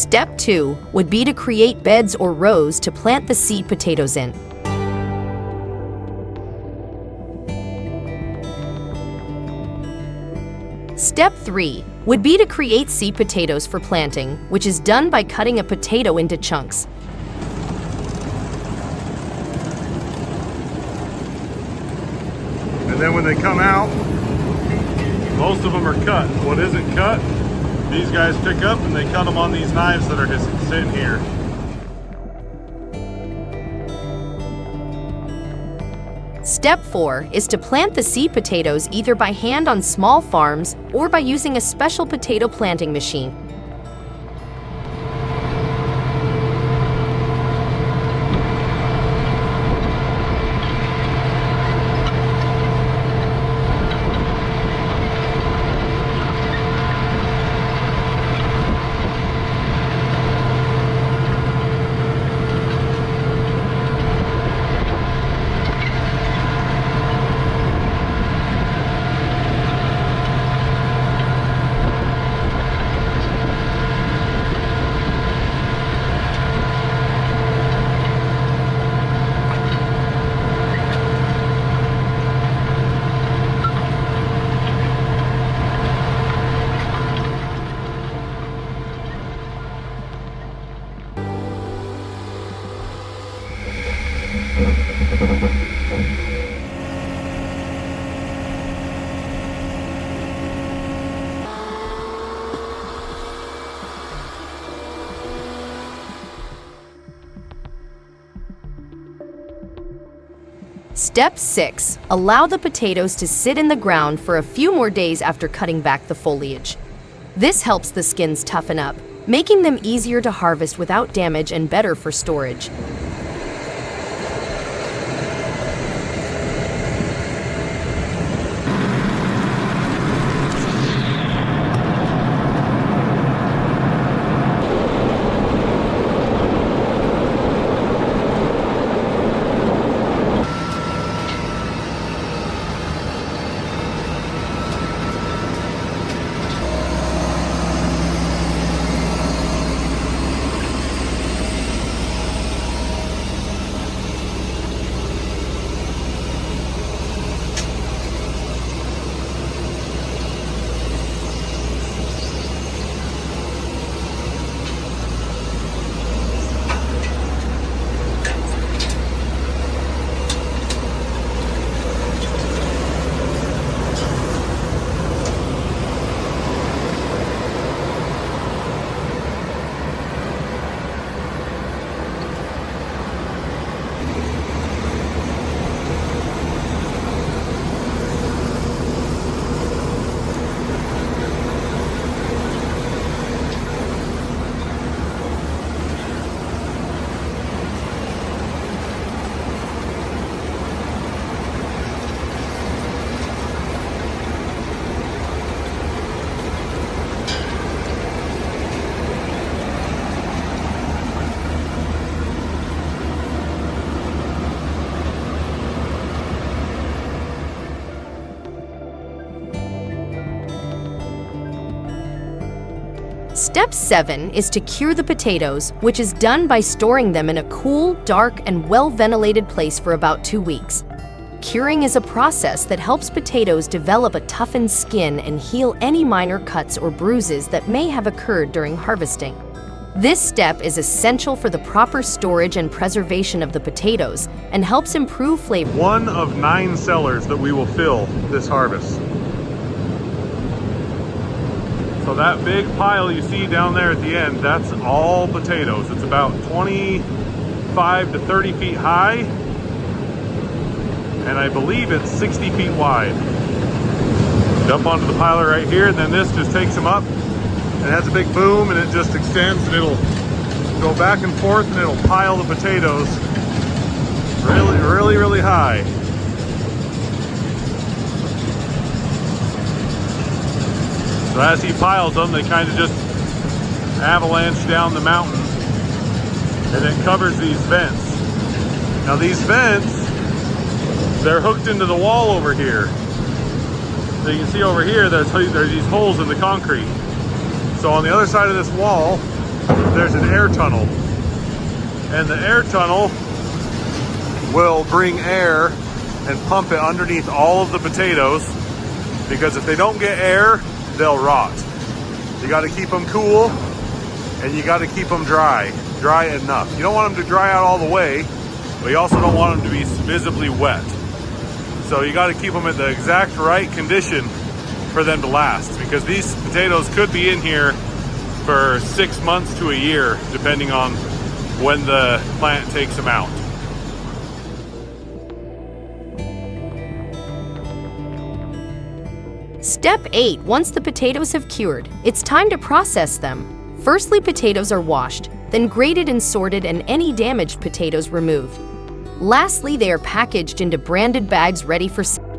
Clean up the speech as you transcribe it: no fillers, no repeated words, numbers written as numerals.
Step 2 would be to create beds or rows to plant the seed potatoes in. Step 3 would be to create seed potatoes for planting, which is done by cutting a potato into chunks. And then when they come out, most of them are cut. What isn't cut, these guys pick up and they cut them on these knives that are just sitting here. Step 4 is to plant the seed potatoes either by hand on small farms or by using a special potato planting machine. Step 6. Allow the potatoes to sit in the ground for a few more days after cutting back the foliage. This helps the skins toughen up, making them easier to harvest without damage and better for storage. Step 7 is to cure the potatoes, which is done by storing them in a cool, dark, and well-ventilated place for about 2 weeks. Curing is a process that helps potatoes develop a toughened skin and heal any minor cuts or bruises that may have occurred during harvesting. This step is essential for the proper storage and preservation of the potatoes and helps improve flavor. One of 9 cellars that we will fill this harvest. So that big pile you see down there at the end, that's all potatoes. It's about 25 to 30 feet high, and I believe it's 60 feet wide. Dump onto the piler right here, and then this just takes them up. It has a big boom, and it just extends, and it'll go back and forth, and it'll pile the potatoes really high. So as he piles them, they kind of just avalanche down the mountain, and it covers these vents. Now these vents, they're hooked into the wall over here. So you can see over here, there's these holes in the concrete. So on the other side of this wall, there's an air tunnel. And the air tunnel will bring air and pump it underneath all of the potatoes, because if they don't get air, they'll rot. You got to keep them cool, and you got to keep them dry enough. You don't want them to dry out all the way, but you also don't want them to be visibly wet. So you got to keep them at the exact right condition for them to last, because these potatoes could be in here for 6 months to a year, depending on when the plant takes them out. Step 8. Once the potatoes have cured, it's time to process them. Firstly, potatoes are washed, then graded and sorted, and any damaged potatoes removed. Lastly, they are packaged into branded bags ready for sale.